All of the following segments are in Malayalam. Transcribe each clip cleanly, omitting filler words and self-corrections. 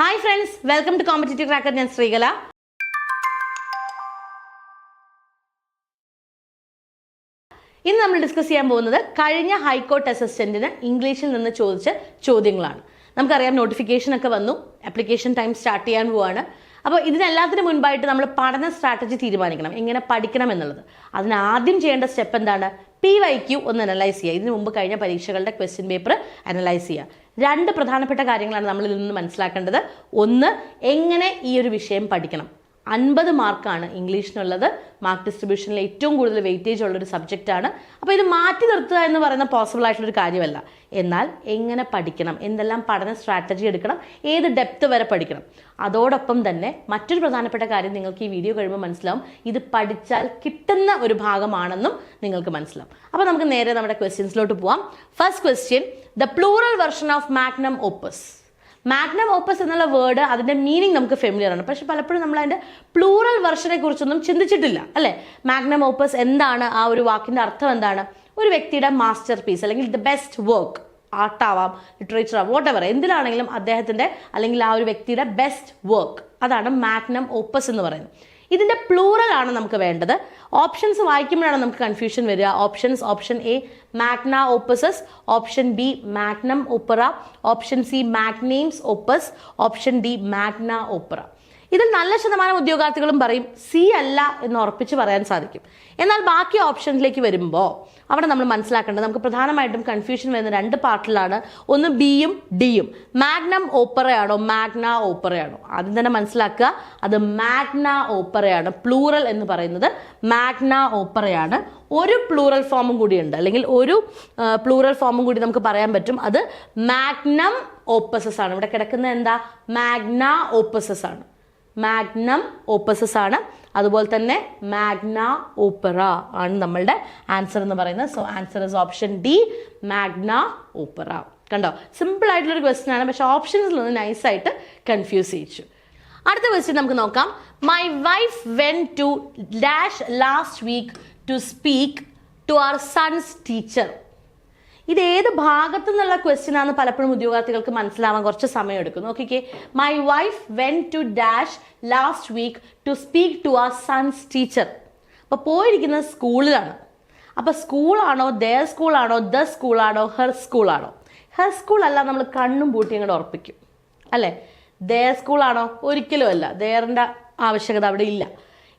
Hi friends, welcome to Competitive Cracker. ഞാൻ ശ്രീകല. ഇന്ന് നമ്മൾ ഡിസ്കസ് ചെയ്യാൻ പോകുന്നത് കഴിഞ്ഞ ഹൈക്കോർട്ട് അസിസ്റ്റന്റിന് ഇംഗ്ലീഷിൽ നിന്ന് ചോദിച്ച ചോദ്യങ്ങളാണ്. നമുക്കറിയാം നോട്ടിഫിക്കേഷൻ ഒക്കെ വന്നു, ആപ്ലിക്കേഷൻ ടൈം സ്റ്റാർട്ട് ചെയ്യാൻ പോവാണ്. അപ്പോൾ ഇതിനെല്ലാത്തിനും മുൻപായിട്ട് നമ്മൾ പഠന സ്ട്രാറ്റജി തീരുമാനിക്കണം, എങ്ങനെ പഠിക്കണം എന്നുള്ളത്. അതിനാദ്യം ചെയ്യേണ്ട സ്റ്റെപ്പ് എന്താണ്? PYQ ഒന്ന് അനലൈസ് ചെയ്യുക. ഇതിനു മുമ്പ് കഴിഞ്ഞ പരീക്ഷകളുടെ ക്വസ്റ്റ്യൻ പേപ്പർ അനലൈസ് ചെയ്യുക. രണ്ട് പ്രധാനപ്പെട്ട കാര്യങ്ങളാണ് നമ്മൾ ഇതിൽ നിന്ന് മനസ്സിലാക്കേണ്ടത്. ഒന്ന്, എങ്ങനെ ഈ ഒരു വിഷയം പഠിക്കണം. 50 മാർക്കാണ് ഇംഗ്ലീഷിനുള്ളത്. മാർക്ക് ഡിസ്ട്രിബ്യൂഷനിൽ ഏറ്റവും കൂടുതൽ വെയിറ്റേജ് ഉള്ളൊരു സബ്ജക്റ്റാണ്. അപ്പോൾ ഇത് മാറ്റി നിർത്തുക എന്ന് പറയുന്ന പോസിബിൾ ആയിട്ടുള്ളൊരു കാര്യമല്ല. എന്നാൽ എങ്ങനെ പഠിക്കണം, എന്തെല്ലാം പഠന സ്ട്രാറ്റജി എടുക്കണം, ഏത് ഡെപ്ത് വരെ പഠിക്കണം. അതോടൊപ്പം തന്നെ മറ്റൊരു പ്രധാനപ്പെട്ട കാര്യം നിങ്ങൾക്ക് ഈ വീഡിയോ കഴിയുമ്പോൾ മനസ്സിലാവും, ഇത് പഠിച്ചാൽ കിട്ടുന്ന ഒരു ഭാഗമാണെന്നും നിങ്ങൾക്ക് മനസ്സിലാവും. അപ്പോൾ നമുക്ക് നേരെ നമ്മുടെ ക്വസ്റ്റ്യൻസിലോട്ട് പോവാം. First question, the plural version of magnum opus. Magnum opus എന്നുള്ള വേർഡ്, അതിൻ്റെ മീനിങ് നമുക്ക് ഫെമിലിയർ ആണ്, പക്ഷെ പലപ്പോഴും നമ്മൾ അതിൻ്റെ പ്ലൂറൽ വെർഷനെ കുറിച്ചൊന്നും ചിന്തിച്ചിട്ടില്ല, അല്ലേ? മാഗ്നം ഓപ്പസ് എന്താണ്, ആ ഒരു വാക്കിൻ്റെ അർത്ഥം എന്താണ്? ഒരു വ്യക്തിയുടെ മാസ്റ്റർ പീസ് അല്ലെങ്കിൽ ദ ബെസ്റ്റ് വർക്ക്, ആർട്ടാവാം, ലിറ്ററേച്ചർ ആവാം, വോട്ട് എവർ, എന്തിലാണെങ്കിലും അദ്ദേഹത്തിൻ്റെ അല്ലെങ്കിൽ ആ ഒരു വ്യക്തിയുടെ ബെസ്റ്റ് വർക്ക്, അതാണ് മാഗ്നം ഓപ്പസ് എന്ന് പറയുന്നത്. ഇതിൻ്റെ പ്ലൂറൽ ആണ് നമുക്ക് വേണ്ടത്. ഓപ്ഷൻസ് വായിക്കുമ്പോഴാണ് നമുക്ക് കൺഫ്യൂഷൻ വരിക. Option A magna opuses, option B magnum opera, option C magnums opus, option D magna opera. ഇതിൽ നല്ല ശതമാനം ഉദ്യോഗാർത്ഥികളും പറയും സി അല്ല എന്ന് ഉറപ്പിച്ച് പറയാൻ സാധിക്കും. എന്നാൽ ബാക്കി ഓപ്ഷനിലേക്ക് വരുമ്പോൾ അവിടെ നമ്മൾ മനസ്സിലാക്കേണ്ടത്, നമുക്ക് പ്രധാനമായിട്ടും കൺഫ്യൂഷൻ വരുന്ന രണ്ട് പാർട്ടിലാണ്. ഒന്ന് ബിയും ഡിയും. മാഗ്നം ഓപ്പറയാണോ മാഗ്ന ഓപ്പറയാണോ? ആദ്യം തന്നെ മനസ്സിലാക്കുക, അത് മാഗ്ന ഓപ്പറയാണ്. പ്ലൂറൽ എന്ന് പറയുന്നത് മാഗ്ന ഓപ്പറയാണ്. ഒരു പ്ലൂറൽ ഫോമും കൂടിയുണ്ട്, അല്ലെങ്കിൽ ഒരു പ്ലൂറൽ ഫോമും കൂടി നമുക്ക് പറയാൻ പറ്റും. അത് മാഗ്നം ഓപ്പസസ് ആണ്. ഇവിടെ കിടക്കുന്നത് എന്താ? മാഗ്ന ഓപ്പസസ് ആണ്. മാഗ്നം ഓപ്പസസ് ആണ്. അതുപോലെ തന്നെ മാഗ്ന ഓപ്പറ ആണ് നമ്മളുടെ ആൻസർ എന്ന് പറയുന്നത്. So answer is option D, magna opera. കണ്ടോ, സിമ്പിൾ ആയിട്ടുള്ളൊരു ക്വസ്റ്റ്യൻ ആണ്, പക്ഷെ ഓപ്ഷൻസിൽ നിന്ന് നൈസായിട്ട് കൺഫ്യൂസ് ചെയ്യിച്ചു. അടുത്ത ക്വസ്റ്റ്യൻ നമുക്ക് നോക്കാം. My wife went to dash last week to speak to our son's teacher. ഇത് ഏത് ഭാഗത്തു നിന്നുള്ള ക്വസ്റ്റ്യൻ ആണെന്ന് പലപ്പോഴും ഉദ്യോഗാർത്ഥികൾക്ക് മനസ്സിലാവാൻ കുറച്ച് സമയം എടുക്കും. നോക്കിക്കേ, my wife went to dash last week to speak to our son's teacher. അപ്പോൾ പോയിരിക്കുന്നത് സ്കൂളിലാണ്. അപ്പോൾ സ്കൂളാണോ, ദെയർ സ്കൂളാണോ, ദ സ്കൂളാണോ, ഹെർ സ്കൂളാണോ? ഹെർ സ്കൂൾ അല്ല, നമ്മൾ കണ്ണും പൂട്ടി അങ്ങോട്ട് ഉറപ്പിക്കും, അല്ലേ? ദെയർ സ്കൂളാണോ? ഒരിക്കലും അല്ല, ദെയറിൻ്റെ ആവശ്യകത അവിടെ ഇല്ല.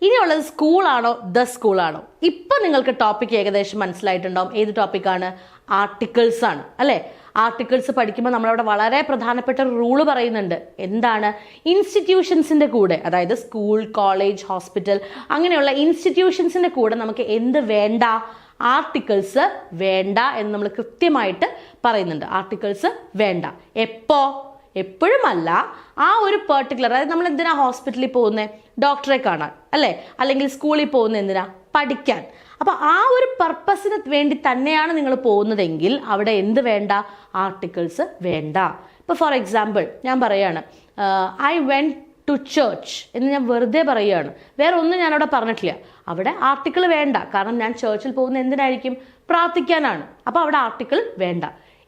ഇനിയുള്ളത് സ്കൂളാണോ, ദ സ്കൂളാണോ? ഇപ്പം നിങ്ങൾക്ക് ടോപ്പിക് ഏകദേശം മനസ്സിലായിട്ടുണ്ടാവും. ഏത് ടോപ്പിക്കാണ്? ആർട്ടിക്കിൾസ് ആണ്, അല്ലേ? ആർട്ടിക്കിൾസ് പഠിക്കുമ്പോൾ നമ്മളവിടെ വളരെ പ്രധാനപ്പെട്ട ഒരു റൂള് പറയുന്നുണ്ട്. എന്താണ്? ഇൻസ്റ്റിറ്റ്യൂഷൻസിൻ്റെ കൂടെ, അതായത് സ്കൂൾ, കോളേജ്, ഹോസ്പിറ്റൽ, അങ്ങനെയുള്ള ഇൻസ്റ്റിറ്റ്യൂഷൻസിൻ്റെ കൂടെ നമുക്ക് എന്ത് വേണ്ട? ആർട്ടിക്കിൾസ് വേണ്ട എന്ന് നമ്മൾ കൃത്യമായിട്ട് പറയുന്നുണ്ട്. ആർട്ടിക്കിൾസ് വേണ്ട. എപ്പോഴുമല്ല, ആ ഒരു പെർട്ടിക്കുലർ, അതായത് നമ്മൾ എന്തിനാ ഹോസ്പിറ്റലിൽ പോകുന്നത്? ഡോക്ടറെ കാണാൻ, അല്ലേ? അല്ലെങ്കിൽ സ്കൂളിൽ പോകുന്നത് എന്തിനാ? പഠിക്കാൻ. അപ്പോൾ ആ ഒരു പർപ്പസിന് വേണ്ടി തന്നെയാണ് നിങ്ങൾ പോകുന്നതെങ്കിൽ അവിടെ എന്ത് വേണ്ട? ആർട്ടിക്കിൾസ് വേണ്ട. ഇപ്പോൾ ഫോർ എക്സാമ്പിൾ ഞാൻ പറയാണ്, ഐ വെന്റ് ടു ചർച്ച് എന്ന് ഞാൻ വെറുതെ പറയുകയാണ്, വേറെ ഒന്നും ഞാനവിടെ പറഞ്ഞിട്ടില്ല. അവിടെ ആർട്ടിക്കിൾ വേണ്ട, കാരണം ഞാൻ ചർച്ചിൽ പോകുന്നത് എന്തിനായിരിക്കും? പ്രാർത്ഥിക്കാനാണ്. അപ്പോൾ അവിടെ ആർട്ടിക്കിൾ വേണ്ട.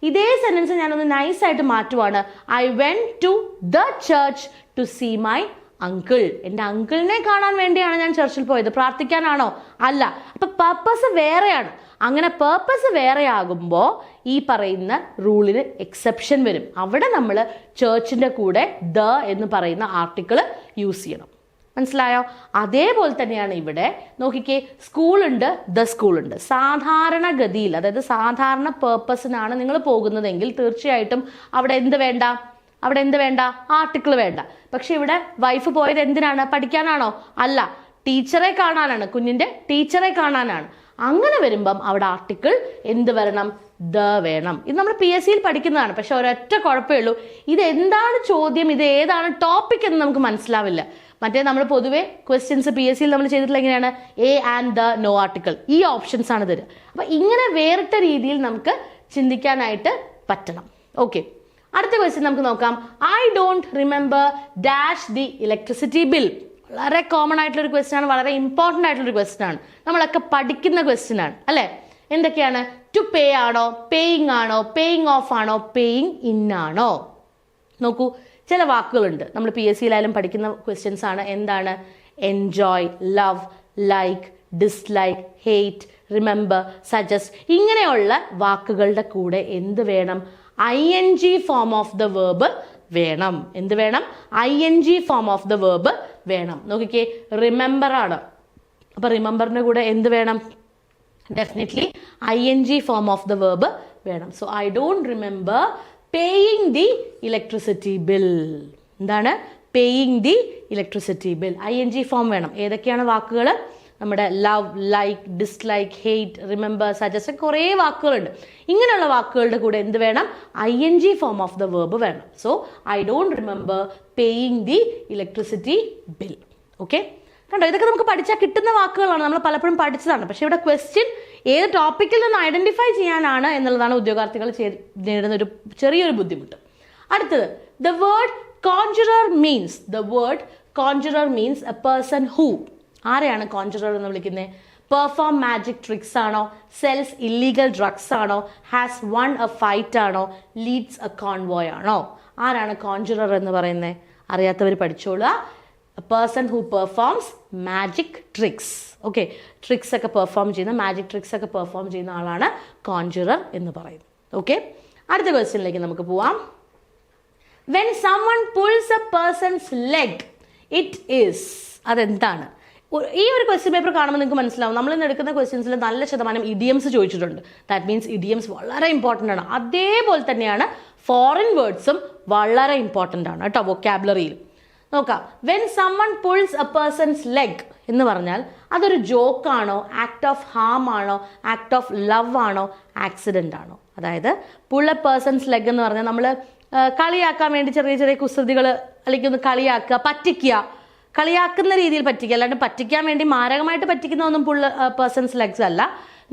ഇതേ സെന്റൻസ് ഞാനൊന്ന് നൈസായിട്ട് മാറ്റുവാണ്. I went to the church to see my uncle. എൻ്റെ അങ്കിളിനെ കാണാൻ വേണ്ടിയാണ് ഞാൻ ചർച്ചിൽ പോയത്, പ്രാർത്ഥിക്കാനാണോ? അല്ല. അപ്പൊ പർപ്പസ് വേറെയാണ്. അങ്ങനെ പർപ്പസ് വേറെ ആകുമ്പോൾ ഈ പറയുന്ന റൂളിന് എക്സെപ്ഷൻ വരും. അവിടെ നമ്മൾ ചർച്ചിൻ്റെ കൂടെ ദ എന്ന് പറയുന്ന ആർട്ടിക്കിൾ യൂസ് ചെയ്യണം. മനസ്സിലായോ? അതേപോലെ തന്നെയാണ് ഇവിടെ. നോക്കിക്കേ, സ്കൂളുണ്ട്, ദ സ്കൂളുണ്ട്. സാധാരണഗതിയിൽ, അതായത് സാധാരണ പേർപ്പസിനാണ് നിങ്ങൾ പോകുന്നതെങ്കിൽ തീർച്ചയായിട്ടും അവിടെ എന്ത് വേണ്ട? ആർട്ടിക്കിൾ വേണ്ട. പക്ഷെ ഇവിടെ വൈഫ് പോയത് എന്തിനാണ്? പഠിക്കാനാണോ? അല്ല, ടീച്ചറെ കാണാനാണ്, കുഞ്ഞിൻ്റെ ടീച്ചറെ കാണാനാണ്. അങ്ങനെ വരുമ്പം അവിടെ ആർട്ടിക്കിൾ എന്ത് വരണം? ദ വേണം. ഇത് നമ്മൾ PSCയിൽ പഠിക്കുന്നതാണ്. പക്ഷെ ഒരൊറ്റ കുഴപ്പമേ ഉള്ളൂ, ഇത് എന്താണ് ചോദ്യം, ഇത് ഏതാണ് ടോപ്പിക് എന്ന് നമുക്ക് മനസ്സിലാവില്ല. മറ്റേ നമ്മൾ പൊതുവെ ക്വസ്റ്റ്യൻസ് PSCയിൽ നമ്മൾ ചെയ്തിട്ടുള്ള എങ്ങനെയാണ്? A and the, no article, ഈ ഓപ്ഷൻസ് ആണ് തരിക. അപ്പം ഇങ്ങനെ വേറിട്ട രീതിയിൽ നമുക്ക് ചിന്തിക്കാനായിട്ട് പറ്റണം. ഓക്കെ, അടുത്ത ക്വസ്റ്റ്യൻ നമുക്ക് നോക്കാം. I don't remember dash the electricity bill. വളരെ കോമൺ ആയിട്ടുള്ള ഒരു ക്വസ്റ്റ്യൻ ആണ്, വളരെ ഇമ്പോർട്ടൻ്റ് ആയിട്ടുള്ള ഒരു ക്വസ്റ്റ്യൻ ആണ്, നമ്മളൊക്കെ പഠിക്കുന്ന ക്വസ്റ്റ്യൻ ആണ്, അല്ലേ? എന്തൊക്കെയാണ്? ടു പേ ആണോ, പേയിങ് ആണോ, പേയിങ് ഓഫ് ആണോ, പേയിങ് ഇൻ ആണോ? നോക്കൂ, ചില വാക്കുകളുണ്ട്, നമ്മൾ PSCയിലായാലും പഠിക്കുന്ന ക്വസ്റ്റ്യൻസ് ആണ്. എന്താണ്? Enjoy, love, like, dislike, hate, remember, suggest, ഇങ്ങനെയുള്ള വാക്കുകളുടെ കൂടെ എന്ത് വേണം? ING form of the verb വേണം. എന്ത് വേണം? ING form of the verb വേണം. നോക്കിക്കേ, റിമെമ്പർ ആണ്. അപ്പൊ റിമെമ്പറിന്റെ കൂടെ എന്ത് വേണം? Definitely ING form of the verb വേണം. So I don't remember paying the electricity bill. എന്താണ്? Paying the electricity bill. ING form വേണം. ഏതൊക്കെയാണ് വാക്കുകൾ? നമ്മുടെ love, like, dislike, hate, remember, suggest, കുറേ വാക്കുകളുണ്ട്. ഇങ്ങനെയുള്ള വാക്കുകളുടെ കൂടെ എന്ത് വേണം? ING form of the verb വേണം. So I don't remember paying the electricity bill. Okay, കണ്ടോ? ഇതൊക്കെ നമുക്ക് പഠിച്ചാൽ കിട്ടുന്ന വാക്കുകളാണ്, നമ്മൾ പലപ്പോഴും പഠിച്ചതാണ്. പക്ഷേ ഇവിടെ ക്വസ്റ്റ്യൻ ഏത് ടോപ്പിക്കിൽ നിന്ന് ഐഡന്റിഫൈ ചെയ്യാനാണ് എന്നുള്ളതാണ് ഉദ്യോഗാർത്ഥികൾ നേരിടുന്ന ഒരു ചെറിയൊരു ബുദ്ധിമുട്ട്. അടുത്തത്, the word conjurer means. The word conjurer means a person who. ആരെയാണ് കോൺജുറർ എന്ന് വിളിക്കുന്നത്? പെർഫോം മാജിക് ട്രിക്സ് ആണോ? സെൽസ് ഇല്ലീഗൽ ഡ്രഗ്സ് ആണോ? ഹാസ് വൺ എ ഫൈറ്റ് ആണോ? ലീഡ്സ് എ കോൺവോയ് ആണോ? ആരാണ് കോൺജുറർ എന്ന് പറയുന്നത്? അറിയാത്തവർ പഠിച്ചോളുക. A person who performs magic tricks. Okay, tricks ഒക്കെ പെർഫോം ചെയ്യുന്ന, മാജിക് ട്രിക്സ് ഒക്കെ പെർഫോം ചെയ്യുന്ന ആളാണ് കോൺജുറർ എന്ന് പറയുന്നത്. ഓക്കെ, അടുത്ത ക്വസ്റ്റ്യനിലേക്ക് നമുക്ക് പോവാം. When someone pulls a person's leg it is. അതെന്താണ്? ഈ ഒരു ക്വസ്റ്റ്യൻ പേപ്പർ കാണുമ്പോൾ നിങ്ങൾക്ക് മനസ്സിലാവും, നമ്മൾ ഇന്ന് എടുക്കുന്ന ക്വസ്റ്റ്യൻസിൽ നല്ല ശതമാനം ഇഡിയംസ് ചോദിച്ചിട്ടുണ്ട്. ദാറ്റ് മീൻസ് ഇഡിയംസ് വളരെ ഇമ്പോർട്ടൻ്റ് ആണ്. അതേപോലെ തന്നെയാണ് ഫോറിൻ വേർഡ്സും വളരെ ഇമ്പോർട്ടൻ്റ് ആണ് കേട്ടോ വൊക്കാബുലറിയിൽ. നോക്കാം, when someone pulls a person's leg എന്ന് പറഞ്ഞാൽ അതൊരു ജോക്കാണോ, ആക്ട് ഓഫ് ഹാം ആണോ, ആക്ട് ഓഫ് ലവ് ആണോ, ആക്സിഡൻ്റ് ആണോ? അതായത് പുൾ എ പേഴ്സൺസ് ലെഗ് എന്ന് പറഞ്ഞാൽ നമ്മൾ കളിയാക്കാൻ വേണ്ടി ചെറിയ ചെറിയ കുസൃതികൾ, അല്ലെങ്കിൽ ഒന്ന് കളിയാക്കുക, പറ്റിക്കുക, കളിയാക്കുന്ന രീതിയിൽ പറ്റിക്കുക, അല്ലാണ്ട് പറ്റിക്കാൻ വേണ്ടി മാരകമായിട്ട് പറ്റിക്കുന്നതൊന്നും പുൾ പേഴ്സൺസ് ലെഗ്സ് അല്ല.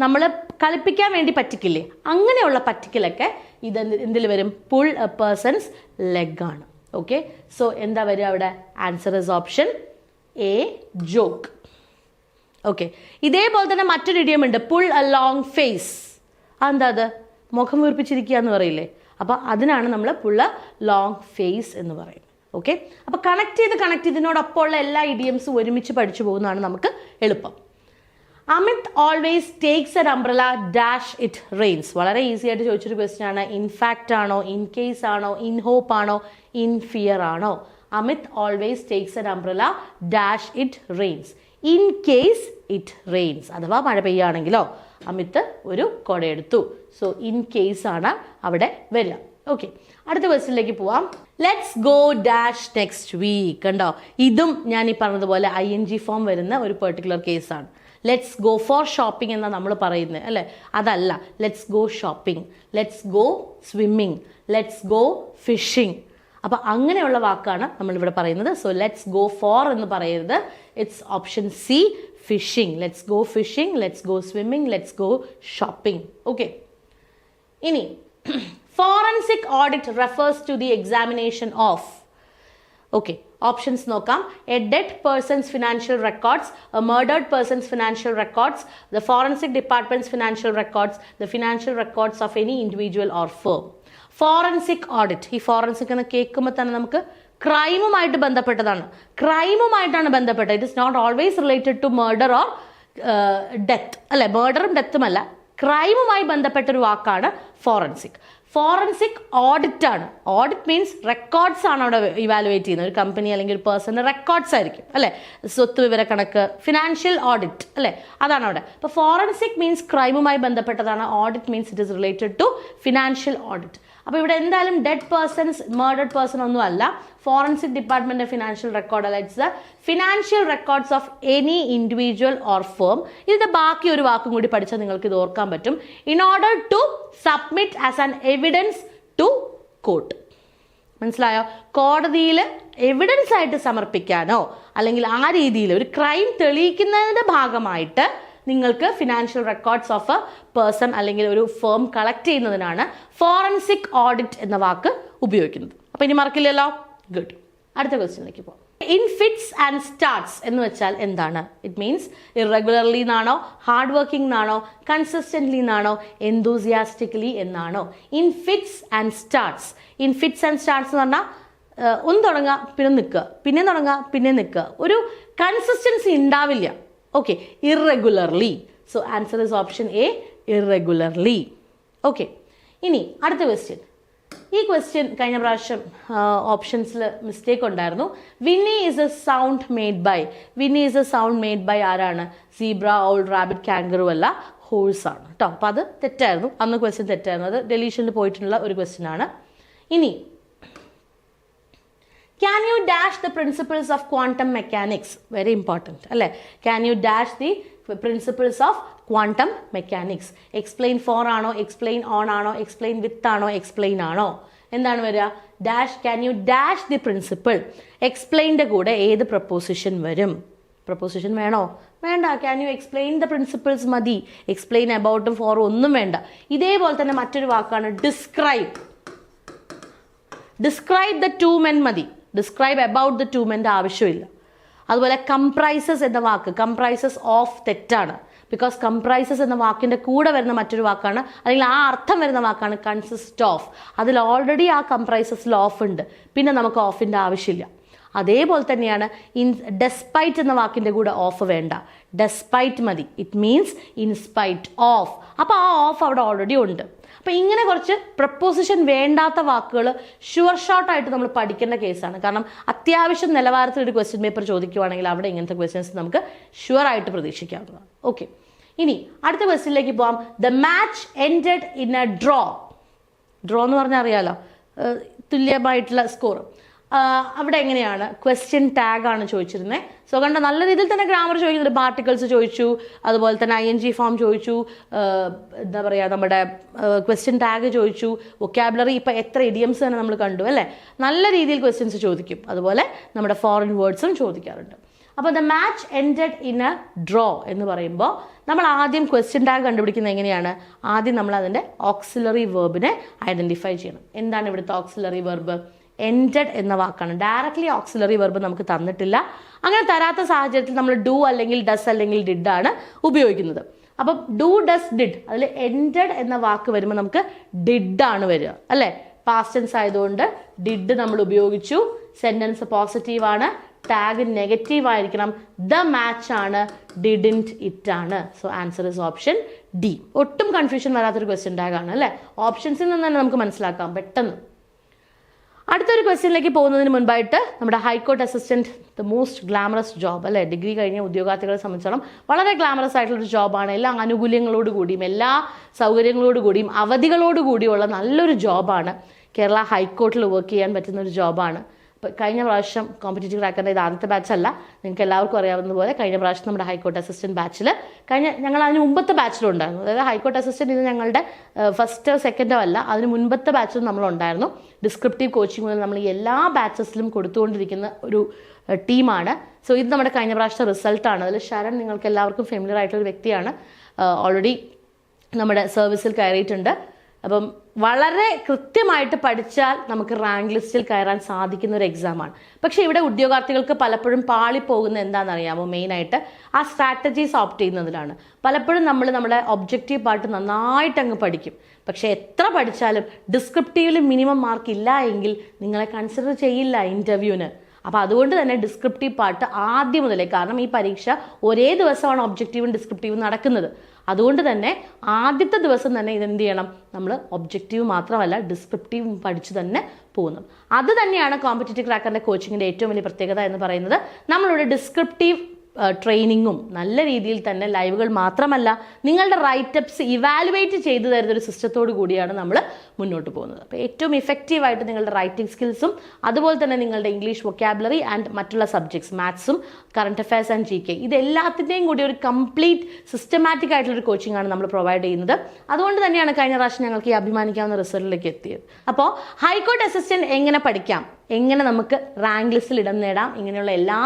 നമ്മൾ കളിപ്പിക്കാൻ വേണ്ടി പറ്റിക്കില്ലേ, അങ്ങനെയുള്ള പറ്റിക്കലൊക്കെ ഇത് എന്തിൽ വരും? പുൾ എ പേഴ്സൺസ് ലെഗ് ആണ്. ഓക്കെ, സോ എന്താ വരിക അവിടെ? Answer is option A, joke. Okay, ഇതേപോലെ തന്നെ മറ്റൊരു ഇഡിയം ഉണ്ട്, പുൾ എ ലോങ് ഫേസ്. അതെന്താ? അത് മുഖം വീർപ്പിച്ചിരിക്കുക എന്ന് പറയില്ലേ? അപ്പോൾ അതിനാണ് നമ്മൾ പുൾ എ ലോങ് ഫേസ് എന്ന് പറയുന്നത്. ഓക്കെ, അപ്പോൾ കണക്ട് ചെയ്ത് ഇതിനോടൊപ്പം ഉള്ള എല്ലാ ഇഡിയംസും ഒരുമിച്ച് പഠിച്ചു പോകുന്നതാണ് നമുക്ക് എളുപ്പം. Amit always takes N umbrella dash it rains. വളരെ ഈസി ആയിട്ട് ചോദിച്ചൊരു ക്വസ്റ്റ്യൻ ആണ്. ഇൻ ഫാക്റ്റ് ആണോ, ഇൻ കേസ് ആണോ, ഇൻ ഹോപ്പ് ആണോ, ഇൻ ഫിയർ ആണോ? Amit always takes N umbrella dash it rains. In case it rains, അഥവാ മഴ പെയ്യുകയാണെങ്കിലോ അമിത് ഒരു കുടയെടുത്തു. സോ ഇൻ കേസ് ആണ് അവിടെ വരിക. ഓക്കെ, അടുത്ത ക്വസ്റ്റ്യനിലേക്ക് പോവാം. Let's go dash next week. കണ്ടോ, ഇതും ഞാൻ ഈ പറഞ്ഞതുപോലെ ING ഫോം വരുന്ന ഒരു പെർട്ടിക്കുലർ കേസാണ്. ലെറ്റ്സ് ഗോ ഫോർ ഷോപ്പിംഗ് എന്നാണ് നമ്മൾ പറയുന്നത് അല്ലേ? അതല്ല, let's go shopping, let's go swimming, let's go fishing. അപ്പം അങ്ങനെയുള്ള വാക്കാണ് നമ്മളിവിടെ പറയുന്നത്. സോ ലെറ്റ്സ് ഗോ ഫോർ എന്ന് പറയരുത്. It's option C, fishing. Let's go fishing, let's go swimming, let's go shopping. Okay, ഇനി forensic audit refers to the examination of. Okay, options നോക്കാം. A dead person's financial records, a murdered person's financial records, the forensic department's financial records, the financial records of any individual or firm. Forensic audit, ഈ ഫോറൻസിക് എന്ന് കേൾക്കുമ്പോൾ തന്നെ നമുക്ക് ക്രൈമുമായിട്ട് ബന്ധപ്പെട്ടതാണ്. ക്രൈമുമായിട്ടാണ് ബന്ധപ്പെട്ടത്. It is not always related to murder or death അല്ലെ? മർഡറും ഡെത്തും അല്ല, ക്രൈമുമായി ബന്ധപ്പെട്ട ഒരു വാക്കാണ് ഫോറൻസിക്. ഫോറൻസിക് ഓഡിറ്റ് ആണ്. ഓഡിറ്റ് മീൻസ് റെക്കോർഡ്സ് ആണ് അവിടെ ഇവാലുവേറ്റ് ചെയ്യുന്നത്. ഒരു കമ്പനി അല്ലെങ്കിൽ ഒരു പേഴ്സണിന്റെ റെക്കോർഡ്സ് ആയിരിക്കും അല്ലെ? സ്വത്ത് വിവര കണക്ക്, ഫിനാൻഷ്യൽ ഓഡിറ്റ് അല്ലെ? അതാണ് അവിടെ. അപ്പോൾ ഫോറൻസിക് മീൻസ് ക്രൈമുമായി ബന്ധപ്പെട്ടതാണ്. Audit means it is related to financial audit. അപ്പോൾ ഇവിടെ എന്തായാലും ഡെഡ് പേഴ്സൺസ്, മർഡർഡ് പേഴ്സൺ ഒന്നും അല്ല. ഫോറൻസിക് ഡിപ്പാർട്ട്മെന്റ് ഫിനാൻഷ്യൽ റെക്കോർഡ് അല്ല, its the financial records of any individual or firm. ഇതിന്റെ ബാക്കി ഒരു വാക്കും കൂടി പഠിച്ചാൽ നിങ്ങൾക്ക് ഇത് ഓർക്കാൻ പറ്റും. In order to submit as an evidence to court. മനസ്സിലായോ? കോടതിയിൽ എവിഡൻസ് ആയിട്ട് സമർപ്പിക്കാനോ അല്ലെങ്കിൽ ആ രീതിയിൽ ഒരു ക്രൈം തെളിയിക്കുന്നതിന്റെ ഭാഗമായിട്ട് നിങ്ങൾക്ക് financial records of A person അല്ലെങ്കിൽ ഒരു ഫേം കളക്ട് ചെയ്യുന്നതിനാണ് ഫോറൻസിക് ഓഡിറ്റ് എന്ന വാക്ക് ഉപയോഗിക്കുന്നത്. അപ്പൊ ഇനി മറക്കില്ലല്ലോ. ഗുഡ്. അടുത്ത ക്വസ്റ്റ്യനിലേക്ക് പോകാം. ഇൻ ഫിറ്റ്സ് ആൻഡ് സ്റ്റാർട്ട്സ് എന്ന് വെച്ചാൽ എന്താണ്? ഇറ്റ് മീൻസ് ഇറഗുലർലി എന്നാണോ, ഹാർഡ് വർക്കിംഗ് എന്നാണോ, കൺസിസ്റ്റന്റ്ലി എന്നാണോ, എന്തൂസിയാസ്റ്റിക്കലി എന്നാണോ? In fits and starts. In fits and starts എന്ന് പറഞ്ഞാൽ ഒന്ന് തുടങ്ങുക പിന്നെ നിൽക്കുക, പിന്നെ തുടങ്ങുക പിന്നെ നിൽക്കുക, ഒരു കൺസിസ്റ്റൻസി ഉണ്ടാവില്ല. Okay, irregularly. So answer is option A, irregularly. Okay, ഇനി അടുത്ത ക്വസ്റ്റ്യൻ. ഈ ക്വസ്റ്റ്യൻ കഴിഞ്ഞ പ്രാവശ്യം ഓപ്ഷൻസിൽ മിസ്റ്റേക്ക് ഉണ്ടായിരുന്നു. Whinny is a sound made by. Whinny is a sound made by ആരാണ്? സീബ്ര, ഔൾ, റാബിറ്റ്, കാങ്കറു അല്ല, ഹോഴ്സ് ആണ് കേട്ടോ. അപ്പോൾ അത് തെറ്റായിരുന്നു, അന്ന് ക്വസ്റ്റ്യൻ തെറ്റായിരുന്നു. അത് ഡെലീഷനിൽ പോയിട്ടുള്ള ഒരു ക്വസ്റ്റ്യൻ ആണ്. ഇനി can you dash the principles of quantum mechanics? Very important അല്ലേ? Can you dash the principles of quantum mechanics? Explain for ആണോ, എക്സ്പ്ലെയിൻ ഓൺ ആണോ, എക്സ്പ്ലെയിൻ വിത്ത് ആണോ, എക്സ്പ്ലെയിൻ ആണോ? എന്താണ് വരിക? Dash. Can you dash the principle? എക്സ്പ്ലെയിൻ്റെ കൂടെ ഏത് പ്രപ്പോസിഷൻ വരും? പ്രപ്പോസിഷൻ വേണോ? വേണ്ട. Can you explain the principles മതി. എക്സ്പ്ലെയിൻ അബൌട്ടും ഫോറും ഒന്നും വേണ്ട. ഇതേപോലെ തന്നെ മറ്റൊരു വാക്കാണ് describe. Describe the two men മതി. ഡിസ്ക്രൈബ് അബൌട്ട് ദ ടു മെൻ്റെ ആവശ്യമില്ല. അതുപോലെ കംപ്രൈസസ് എന്ന വാക്ക്, കംപ്രൈസസ് ഓഫ് തെറ്റാണ്. ബിക്കോസ് കംപ്രൈസസ് എന്ന വാക്കിൻ്റെ കൂടെ വരുന്ന മറ്റൊരു വാക്കാണ്, അല്ലെങ്കിൽ ആ അർത്ഥം വരുന്ന വാക്കാണ് കൺസിസ്റ്റ് ഓഫ്. അതിൽ ഓൾറെഡി ആ കംപ്രൈസസിൽ ഓഫ് ഉണ്ട്, പിന്നെ നമുക്ക് ഓഫിൻ്റെ ആവശ്യമില്ല. അതേപോലെ തന്നെയാണ് ഡെസ്പൈറ്റ് എന്ന വാക്കിൻ്റെ കൂടെ ഓഫ് വേണ്ട, ഡെസ്പൈറ്റ് മതി. It means in spite of. അപ്പോൾ ആ ഓഫ് അവിടെ ഓൾറെഡി ഉണ്ട്. അപ്പോൾ ഇങ്ങനെ കുറച്ച് പ്രപ്പോസിഷൻ വേണ്ടാത്ത വാക്കുകൾ ഷുവർ ഷോർട്ടായിട്ട് നമ്മൾ പഠിക്കേണ്ട കേസാണ്. കാരണം അത്യാവശ്യം നിലവാരത്തിൽ ഒരു ക്വസ്റ്റ്യൻ പേപ്പർ ചോദിക്കുവാണെങ്കിൽ അവിടെ ഇങ്ങനത്തെ ക്വസ്റ്റ്യൻസ് നമുക്ക് ഷുവറായിട്ട് പ്രതീക്ഷിക്കാവുന്നതാണ്. ഓക്കെ, ഇനി അടുത്ത ക്വസ്റ്റ്യനിലേക്ക് പോകാം. The match ended in A draw. Draw എന്ന് പറഞ്ഞാൽ അറിയാലോ, തുല്യമായിട്ടുള്ള സ്കോർ. അവിടെ എങ്ങനെയാണ്? ക്വസ്റ്റ്യൻ ടാഗാണ് ചോദിച്ചിരുന്നത്. സോ കണ്ട നല്ല രീതിയിൽ തന്നെ ഗ്രാമർ ചോദിക്കുന്നുണ്ട്. പാർട്ടിക്കിൾസ് ചോദിച്ചു, അതുപോലെ തന്നെ ING ഫോം ചോദിച്ചു, എന്താ പറയുക, നമ്മുടെ ക്വസ്റ്റ്യൻ ടാഗ് ചോദിച്ചു, വൊക്കാബുലറി ഇപ്പോൾ എത്ര ഇഡിയംസ് തന്നെ നമ്മൾ കണ്ടു അല്ലേ. നല്ല രീതിയിൽ ക്വസ്റ്റ്യൻസ് ചോദിക്കും. അതുപോലെ നമ്മുടെ ഫോറിൻ വേർഡ്സും ചോദിക്കാറുണ്ട്. അപ്പോൾ the match ended in A draw എന്ന് പറയുമ്പോൾ നമ്മൾ ആദ്യം ക്വസ്റ്റ്യൻ ടാഗ് കണ്ടുപിടിക്കുന്നത് എങ്ങനെയാണ്? ആദ്യം നമ്മൾ അതിൻ്റെ ഓക്സിലറി വെർബിനെ ഐഡൻറ്റിഫൈ ചെയ്യണം. എന്താണ് ഇവിടുത്തെ ഓക്സിലറി വെർബ്? എൻഡഡ് എന്ന വാക്കാണ്. ഡയറക്റ്റ്ലി ഓക്സിലറി വെർബ് നമുക്ക് തന്നിട്ടില്ല. അങ്ങനെ തരാത്ത സാഹചര്യത്തിൽ നമ്മൾ ഡു അല്ലെങ്കിൽ ഡസ് അല്ലെങ്കിൽ ഡിഡ് ആണ് ഉപയോഗിക്കുന്നത്. അപ്പം ഡു, ഡസ്, ഡിഡ്, അതിൽ എൻഡഡ് എന്ന വാക്ക് വരുമ്പോൾ നമുക്ക് ഡിഡ് ആണ് വരിക അല്ലേ. പാസ്റ്റ് ടെൻസ് ആയതുകൊണ്ട് ഡിഡ് നമ്മൾ ഉപയോഗിച്ചു. സെന്റൻസ് പോസിറ്റീവ് ആണ്, ടാഗ് നെഗറ്റീവ് ആയിരിക്കണം. ദ മാച്ച് ആണ്, ഡിഡിൻറ്റ് ഇറ്റ് ആണ്. So answer is option D. ഒട്ടും കൺഫ്യൂഷൻ വരാത്തൊരു ക്വസ്റ്റ്യൻ ടാഗ് ആണ് അല്ലേ. ഓപ്ഷൻസിൽ നിന്ന് തന്നെ നമുക്ക് മനസ്സിലാക്കാം പെട്ടെന്ന്. അടുത്തൊരു ക്വസ്റ്റ്യനിലേക്ക് പോകുന്നതിന് മുൻപായിട്ട് നമ്മുടെ high court assistant, the most glamorous job അല്ലേ. ഡിഗ്രി കഴിഞ്ഞ ഉദ്യോഗാർത്ഥികളെ സംബന്ധിച്ചോളം വളരെ ഗ്ലാമറസ് ആയിട്ടുള്ളൊരു ജോബാണ്. എല്ലാ ആനുകൂല്യങ്ങളോട് കൂടിയും എല്ലാ സൗകര്യങ്ങളോട് കൂടിയും അവധികളോട് കൂടിയുള്ള നല്ലൊരു ജോബാണ്. കേരള ഹൈക്കോർട്ടിൽ വർക്ക് ചെയ്യാൻ പറ്റുന്ന ഒരു ജോബാണ്. ഇപ്പോൾ കഴിഞ്ഞ പ്രാവശ്യം കോമ്പറ്റേറ്റീവ് ക്രാക്കറിൻ്റെ ഇത് ആദ്യത്തെ ബാച്ചല്ല, നിങ്ങൾക്ക് എല്ലാവർക്കും അറിയാവുന്ന പോലെ കഴിഞ്ഞ പ്രാവശ്യം നമ്മുടെ ഹൈക്കോർട്ട് അസിസ്റ്റൻറ്റ് ബാച്ചിൽ ഞങ്ങൾ അതിന് മുമ്പത്തെ ബാച്ചിലുണ്ടായിരുന്നു. അതായത് ഹൈക്കോർട്ട് അസിസ്റ്റൻറ്റ് ഇത് ഞങ്ങളുടെ ഫസ്റ്റോ സെക്കൻഡോ അല്ല, അതിന് മുൻപത്തെ ബാച്ചിലും നമ്മളുണ്ടായിരുന്നു. ഡിസ്ക്രിപ്റ്റീവ് കോച്ചിങ് മുതൽ നമ്മൾ എല്ലാ ബാച്ചസിലും കൊടുത്തുകൊണ്ടിരിക്കുന്ന ഒരു ടീമാണ്. സോ ഇത് നമ്മുടെ കഴിഞ്ഞ പ്രാവശ്യത്തെ റിസൾട്ടാണ്. അതിൽ ശരൺ നിങ്ങൾക്ക് എല്ലാവർക്കും ഫെമിലിയർ ആയിട്ടുള്ളൊരു വ്യക്തിയാണ്. ഓൾറെഡി നമ്മുടെ സർവീസിൽ കയറിയിട്ടുണ്ട്. അപ്പം വളരെ കൃത്യമായിട്ട് പഠിച്ചാൽ നമുക്ക് റാങ്ക് ലിസ്റ്റിൽ കയറാൻ സാധിക്കുന്ന ഒരു എക്സാമാണ്. പക്ഷേ ഇവിടെ ഉദ്യോഗാർത്ഥികൾക്ക് പലപ്പോഴും പാളിപ്പോകുന്ന എന്താണെന്നറിയാമോ? മെയിനായിട്ട് ആ സ്ട്രാറ്റജീസ് ഓപ്റ്റ് ചെയ്യുന്നതിലാണ്. പലപ്പോഴും നമ്മൾ നമ്മുടെ ഒബ്ജക്റ്റീവ് പാർട്ട് നന്നായിട്ട് അങ്ങ് പഠിക്കും. പക്ഷേ എത്ര പഠിച്ചാലും ഡിസ്ക്രിപ്റ്റീവിൽ മിനിമം മാർക്ക് ഇല്ല എങ്കിൽ നിങ്ങളെ കൺസിഡർ ചെയ്യില്ല ഇൻ്റർവ്യൂവിന്. അപ്പോൾ അതുകൊണ്ട് തന്നെ ഡിസ്ക്രിപ്റ്റീവ് പാർട്ട് ആദ്യം മുതലേ, കാരണം ഈ പരീക്ഷ ഒരേ ദിവസമാണ് ഒബ്ജക്റ്റീവും ഡിസ്ക്രിപ്റ്റീവും നടക്കുന്നത്. അതുകൊണ്ട് തന്നെ ആദ്യത്തെ ദിവസം തന്നെ ഇതെന്ത് ചെയ്യണം? നമ്മൾ ഒബ്ജക്റ്റീവ് മാത്രമല്ല ഡിസ്ക്രിപ്റ്റീവും പഠിച്ചു തന്നെ പോകുന്നു. അത് തന്നെയാണ് കോമ്പറ്റേറ്റീവ് ക്രാക്കറിൻ്റെ കോച്ചിങ്ങിൻ്റെ ഏറ്റവും വലിയ പ്രത്യേകത എന്ന് പറയുന്നത്. നമ്മളുടെ ഡിസ്ക്രിപ്റ്റീവ് ട്രെയിനിങ്ങും നല്ല രീതിയിൽ തന്നെ ലൈവുകൾ മാത്രമല്ല നിങ്ങളുടെ റൈറ്റപ്സ് ഇവാലുവേറ്റ് ചെയ്തു തരുന്ന ഒരു സിസ്റ്റത്തോടു കൂടിയാണ് നമ്മൾ മുന്നോട്ട് പോകുന്നത്. അപ്പോൾ ഏറ്റവും ഇഫക്റ്റീവായിട്ട് നിങ്ങളുടെ റൈറ്റിംഗ് സ്കിൽസും അതുപോലെ തന്നെ നിങ്ങളുടെ ഇംഗ്ലീഷ് വൊക്കാബുലറി ആൻഡ് മറ്റുള്ള സബ്ജക്ട്സ് മാത്സും കറണ്ട് അഫയേഴ്സ് ആൻഡ് GK ഇതെല്ലാത്തിൻ്റെയും കൂടി ഒരു കംപ്ലീറ്റ് സിസ്റ്റമാറ്റിക് ആയിട്ടുള്ളൊരു കോച്ചിങ് ആണ് നമ്മൾ പ്രൊവൈഡ് ചെയ്യുന്നത്. അതുകൊണ്ട് തന്നെയാണ് കഴിഞ്ഞ പ്രാവശ്യം ഞങ്ങൾക്ക് ഈ അഭിമാനിക്കാവുന്ന റിസൾട്ടിലേക്ക് എത്തിയത്. അപ്പോൾ ഹൈക്കോർട്ട് അസിസ്റ്റൻറ്റ് എങ്ങനെ പഠിക്കാം, എങ്ങനെ നമുക്ക് റാങ്ക് ലിസ്റ്റിൽ ഇടം നേടാം, ഇങ്ങനെയുള്ള എല്ലാ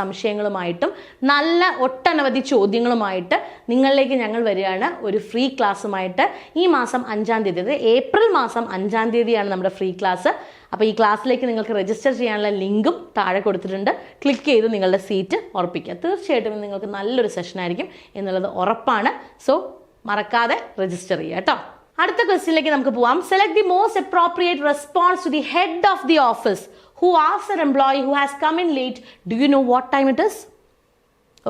സംശയങ്ങളുമായിട്ടും നല്ല ഒട്ടനവധി ചോദ്യങ്ങളുമായിട്ട് നിങ്ങളിലേക്ക് ഞങ്ങൾ വരികയാണ് ഒരു ഫ്രീ ക്ലാസ്സുമായിട്ട്. ഈ മാസം 5-ാം തീയതി, അതായത് ഏപ്രിൽ മാസം 5-ാം തീയതിയാണ് നമ്മുടെ ഫ്രീ ക്ലാസ്. അപ്പോൾ ഈ ക്ലാസ്സിലേക്ക് നിങ്ങൾക്ക് രജിസ്റ്റർ ചെയ്യാനുള്ള ലിങ്കും താഴെ കൊടുത്തിട്ടുണ്ട്. ക്ലിക്ക് ചെയ്ത് നിങ്ങളുടെ സീറ്റ് ഉറപ്പിക്കുക. തീർച്ചയായിട്ടും നിങ്ങൾക്ക് നല്ലൊരു സെഷനായിരിക്കും എന്നുള്ളത് ഉറപ്പാണ്. സോ മറക്കാതെ രജിസ്റ്റർ ചെയ്യുക കേട്ടോ. അടുത്ത ക്വസ്റ്റ്യനിലേക്ക് നമുക്ക് പോവാം. Select the most appropriate response to the head of the office who asks an employee who has come in late, do you know what time it is?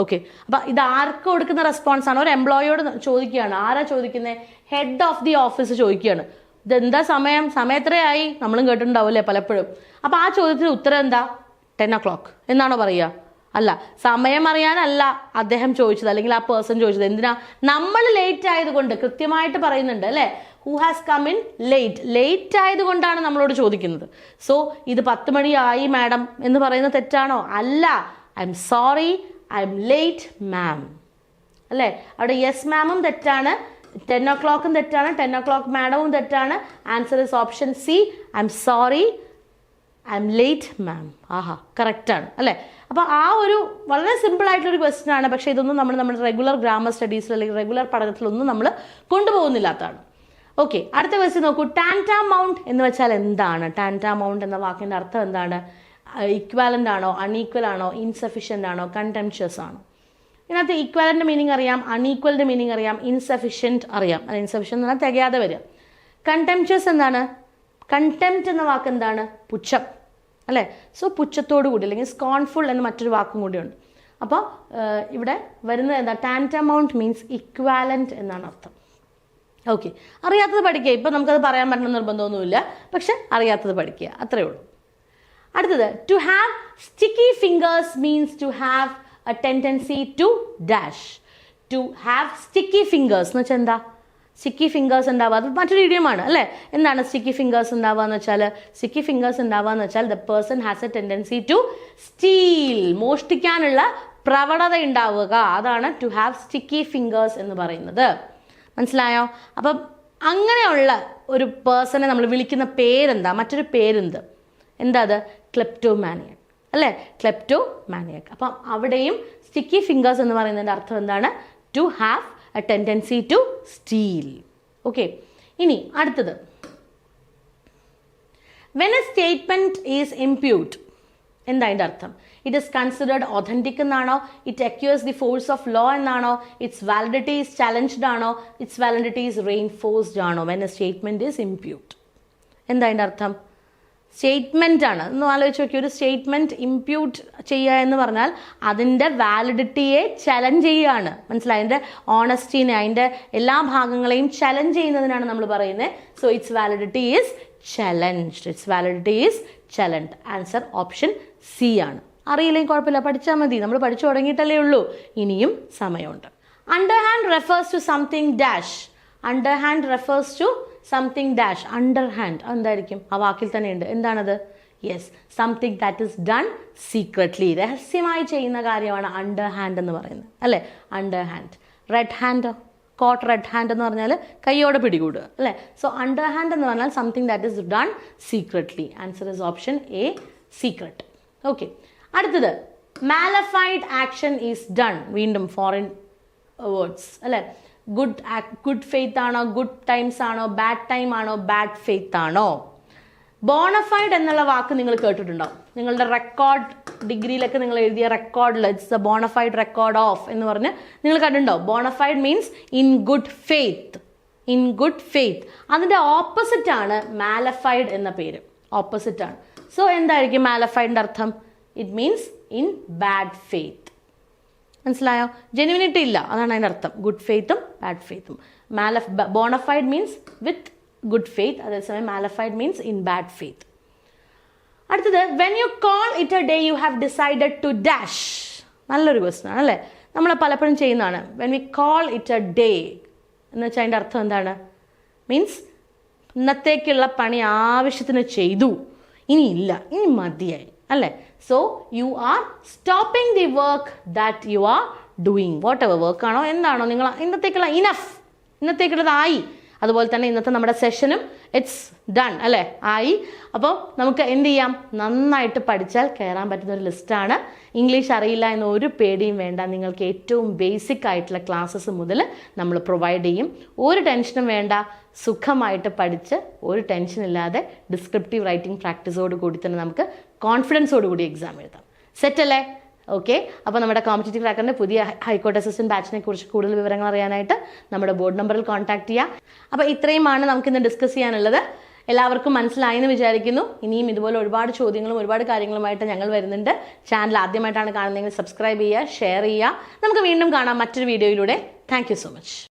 Okay, അപ്പം ഇത് ആർക്ക് കൊടുക്കുന്ന റെസ്പോൺസ് ആണ്? ഒരു എംപ്ലോയിയോട് ചോദിക്കുകയാണ്. ആരാ ചോദിക്കുന്നത്? ഹെഡ് ഓഫ് ദി ഓഫീസ് ചോദിക്കുകയാണ്. ഇതെന്താ സമയം എത്രയായി? നമ്മളും കേട്ടിട്ടുണ്ടാവില്ലേ പലപ്പോഴും. അപ്പം ആ ചോദ്യത്തിന് ഉത്തരം എന്താ? 10 o'clock എന്നാണോ പറയുക? അല്ല, സമയം അറിയാനല്ല അദ്ദേഹം ചോദിച്ചത്, അല്ലെങ്കിൽ ആ പേഴ്സൺ ചോദിച്ചത്. എന്തിനാ? നമ്മൾ ലേറ്റ് ആയതുകൊണ്ട്. കൃത്യമായിട്ട് പറയുന്നുണ്ട് അല്ലേ, who has come in late ആയതുകൊണ്ടാണ് നമ്മളോട് ചോദിക്കുന്നത്. സോ ഇത് 10 മണിയായി മാഡം എന്ന് പറയുന്നത് തെറ്റാണോ? അല്ല, I am sorry, I am late ma'am അല്ലേ. അവിടെ യെസ് മാമും തെറ്റാണ്, 10 o'clock തെറ്റാണ്, 10 o'clock മാഡവും തെറ്റാണ്. Answer is option C, I am sorry, I am late ma'am. ആഹാ, കറക്റ്റാണ് അല്ലേ. അപ്പോൾ ആ ഒരു വളരെ സിമ്പിൾ ആയിട്ടുള്ളൊരു ക്വസ്റ്റ്യൻ ആണ്. പക്ഷേ ഇതൊന്നും നമ്മുടെ റെഗുലർ ഗ്രാമർ സ്റ്റഡീസിൽ അല്ലെങ്കിൽ റെഗുലർ പഠനത്തിലൊന്നും നമ്മൾ കൊണ്ടുപോകുന്നില്ലാത്തതാണ്. ഓക്കെ, അടുത്ത ക്വസ്റ്റ്യൻ നോക്കൂ. ടാൻറ്റാമൗണ്ട് എന്ന് വെച്ചാൽ എന്താണ്? ടാൻറ്റാമൗണ്ട് എന്ന വാക്കിൻ്റെ അർത്ഥം എന്താണ്? ഇക്വാലൻ്റ് ആണോ, അൺഈക്വൽ ആണോ, ഇൻസഫിഷ്യൻ്റ് ആണോ, കണ്ടംപ്ച്വസ് ആണോ? ഇതിനകത്ത് ഈക്വാലൻ്റെ മീനിങ് അറിയാം, അൺഈക്വലിൻ്റെ മീനിങ് അറിയാം, ഇൻസഫിഷ്യൻറ്റ് അറിയാം. അത് ഇൻസഫിഷ്യൻ്റ് എന്ന് പറഞ്ഞാൽ തികയാതെ വരിക. കണ്ടംപ്ച്വസ് എന്താണ്? കണ്ടംപ്റ്റ് എന്ന വാക്ക് എന്താണ്? പുച്ഛം അല്ലേ. സോ പുച്ഛത്തോടു കൂടി അല്ലെങ്കിൽ സ്കോൺഫുൾ എന്ന മറ്റൊരു വാക്കും കൂടിയുണ്ട്. അപ്പോൾ ഇവിടെ വരുന്നത് എന്താ? ടാൻറ്റമൗണ്ട് മീൻസ് ഇക്വാലൻ്റ് എന്നാണ് അർത്ഥം. ഓക്കെ, അറിയാത്തത് പഠിക്കുക. ഇപ്പം നമുക്കത് പറയാൻ പറ്റുന്ന നിർബന്ധമൊന്നുമില്ല, പക്ഷെ അറിയാത്തത് പഠിക്കുക, അത്രയേ ഉള്ളൂ. അടുത്തത്, to have sticky fingers means to have a tendency to dash. To have sticky fingers എന്ന് വെച്ചാൽ എന്താ? സ്റ്റിക്കി ഫിംഗേഴ്സ് ഉണ്ടാവുക, അത് മറ്റൊരു ഇഡിയമാണ് അല്ലേ. എന്താണ് സ്റ്റിക്കി ഫിംഗേഴ്സ് ഉണ്ടാവുക എന്ന് വെച്ചാൽ? സ്റ്റിക്കി ഫിംഗേഴ്സ് ഉണ്ടാവുക എന്ന് വെച്ചാൽ the person has a tendency to steal, മോഷ്ടിക്കാനുള്ള പ്രവണത ഉണ്ടാവുക. അതാണ് ടു ഹാവ് സ്റ്റിക്കി ഫിംഗേഴ്സ് എന്ന് പറയുന്നത്. മനസ്സിലായോ? അപ്പം അങ്ങനെയുള്ള ഒരു പേഴ്സണെ നമ്മൾ വിളിക്കുന്ന പേരെന്താ? മറ്റൊരു പേരെന്ത്? എന്താ അത്? ക്ലെപ്റ്റോമാനിയക് അല്ലേ, ക്ലെപ്റ്റോമാനിയക്. അപ്പം അവിടെയും സ്റ്റിക്കി ഫിംഗേഴ്സ് എന്ന് പറയുന്നതിൻ്റെ അർത്ഥം എന്താണ്? To have a tendency to steal. Okay, ഇനി അടുത്തത്, when a statement is impute, എന്താ അതിൻ്റെ അർത്ഥം? ഇറ്റ് ഈസ് കൺസിഡേർഡ് ഒതൻറ്റിക് എന്നാണോ? It accuse the force of law എന്നാണോ? ഇറ്റ്സ് വാലിഡിറ്റി ഈസ് ചലഞ്ച്ഡ് ആണോ? ഇറ്റ്സ് വാലിഡിറ്റി ഈസ് റെയിൻഫോഴ്സ്ഡ് ആണോ? When a statement is impute, എന്താ അതിൻ്റെ അർത്ഥം? സ്റ്റേറ്റ്മെൻ്റ് ആണ്. ഒന്ന് ആലോചിച്ച് നോക്കി, ഒരു സ്റ്റേറ്റ്മെൻറ്റ് ഇംപ്യൂട്ട് ചെയ്യുക എന്ന് പറഞ്ഞാൽ അതിൻ്റെ വാലിഡിറ്റിയെ ചലഞ്ച് ചെയ്യുകയാണ്. മനസ്സിലായി? അതിൻ്റെ ഓണസ്റ്റിനെ, അതിൻ്റെ എല്ലാ ഭാഗങ്ങളെയും ചലഞ്ച് ചെയ്യുന്നതിനാണ് നമ്മൾ പറയുന്നത്. So it's validity is challenged. It's validity is challenged. Answer option C ആണ്. അറിയില്ലെങ്കിൽ കുഴപ്പമില്ല, പഠിച്ചാൽ മതി. നമ്മൾ പഠിച്ചു തുടങ്ങിയിട്ടല്ലേ ഉള്ളൂ, ഇനിയും സമയമുണ്ട്. Underhand refers to something dash. Underhand refers to something dash. Underhand എന്തായിരിക്കും? ആ വാക്കിൽ തന്നെ ഉണ്ട്. എന്താണത്? Yes, something that is done secretly, രഹസ്യമായി ചെയ്യുന്ന കാര്യമാണ് അണ്ടർഹാൻഡ് എന്ന് പറയുന്നത് അല്ലേ. Underhand. Red hand, caught red hand എന്ന് പറഞ്ഞാൽ കൈയോടെ പിടികൂടുക അല്ലേ. സോ അണ്ടർഹാൻഡ് എന്ന് പറഞ്ഞാൽ something that is done secretly. Answer is option A, secret. Okay, അടുത്തത്, മാലഫൈഡ് ആക്ഷൻ ഈസ് ഡൺ. വീണ്ടും ഫോറിൻ വേർഡ്സ് അല്ലേ. ഗുഡ് ഫെയ്ത്ത് ആണോ, ഗുഡ് ടൈംസ് ആണോ, ബാഡ് ടൈം ആണോ, ബാഡ് ഫെയ്ത്ത് ആണോ? ബോണഫൈഡ് എന്നുള്ള വാക്ക് നിങ്ങൾ കേട്ടിട്ടുണ്ടാവും. നിങ്ങളുടെ റെക്കോർഡ് ഡിഗ്രിയിലൊക്കെ നിങ്ങൾ എഴുതിയ റെക്കോർഡിൽ it's a bona fide record of എന്ന് പറഞ്ഞ് നിങ്ങൾ കണ്ടിട്ടുണ്ടാവും. Bona fide means in good faith. In good faith. അതിൻ്റെ ഓപ്പോസിറ്റ് ആണ് മാലഫൈഡ് എന്ന പേര്. ഓപ്പോസിറ്റ് ആണ്. സോ എന്തായിരിക്കും മാലഫൈഡിൻ്റെ അർത്ഥം? It means in bad faith. മനസ്സിലായോ? ജെന്യുവിനിറ്റി ഇല്ല, അതാണ് അതിൻ്റെ അർത്ഥം. ഗുഡ് ഫെയ്ത്തും ബാഡ് ഫെയ്ത്തും. Bona fide means with good faith, അതേസമയം mala fide means in bad faith. അടുത്തത്, when you call it a day you have decided to dash. നല്ലൊരു ക്വസ്റ്റ്യൻ ആണ് അല്ലേ. നമ്മൾ പലപ്പോഴും ചെയ്യുന്നതാണ്. When we call it a day എന്ന് വെച്ചാൽ അതിൻ്റെ അർത്ഥം എന്താണ്? മീൻസ് ഇന്നത്തേക്കുള്ള പണി ആവശ്യത്തിന് ചെയ്തു, ഇനി ഇല്ല, ഇനി മതിയായി അല്ലേ. So you are stopping the work that you are doing. What ever work ആണോ എന്താണോ നിങ്ങൾ ഇന്നത്തേക്കുള്ള ഇനഫ്, ഇന്നത്തേക്കുള്ളതായി. അതുപോലെ തന്നെ ഇന്നത്തെ നമ്മുടെ സെഷനും ഇറ്റ്സ് ഡൺ അല്ലേ, ആയി. അപ്പോൾ നമുക്ക് എന്ത് ചെയ്യാം? നന്നായിട്ട് പഠിച്ചാൽ കയറാൻ പറ്റുന്ന ഒരു ലിസ്റ്റാണ്. ഇംഗ്ലീഷ് അറിയില്ല എന്ന ഒരു പേടിയും വേണ്ട. നിങ്ങൾക്ക് ഏറ്റവും ബേസിക് ആയിട്ടുള്ള ക്ലാസ്സസ് മുതൽ നമ്മൾ പ്രൊവൈഡ് ചെയ്യും. ഒരു ടെൻഷനും വേണ്ട. സുഖമായിട്ട് പഠിച്ച് ഒരു ടെൻഷൻ ഇല്ലാതെ ഡിസ്ക്രിപ്റ്റീവ് റൈറ്റിംഗ് പ്രാക്ടീസോട് കൂടി തന്നെ നമുക്ക് കോൺഫിഡൻസോട് കൂടി എക്സാം എഴുതാം. സെറ്റ് അല്ലേ? ഓക്കെ. അപ്പോൾ നമ്മുടെ കോമ്പറ്റേറ്റീവ് ക്രാക്കറിൻ്റെ പുതിയ ഹൈക്കോർട്ട് അസിസ്റ്റന്റ് ബാച്ചിനെ കുറിച്ച് കൂടുതൽ വിവരങ്ങൾ അറിയാനായിട്ട് നമ്മുടെ ബോർഡ് നമ്പറിൽ കോൺടാക്ട് ചെയ്യുക. അപ്പോൾ ഇത്രയുമാണ് നമുക്കിന്ന് ഡിസ്കസ് ചെയ്യാനുള്ളത്. എല്ലാവർക്കും മനസ്സിലായെന്ന് വിചാരിക്കുന്നു. ഇനിയും ഇതുപോലെ ഒരുപാട് ചോദ്യങ്ങളും ഒരുപാട് കാര്യങ്ങളുമായിട്ട് ഞങ്ങൾ വരുന്നുണ്ട്. ചാനൽ ആദ്യമായിട്ടാണ് കാണുന്നതെങ്കിൽ സബ്സ്ക്രൈബ് ചെയ്യുക, ഷെയർ ചെയ്യുക. നമുക്ക് വീണ്ടും കാണാം മറ്റൊരു വീഡിയോയിലൂടെ. Thank you so much.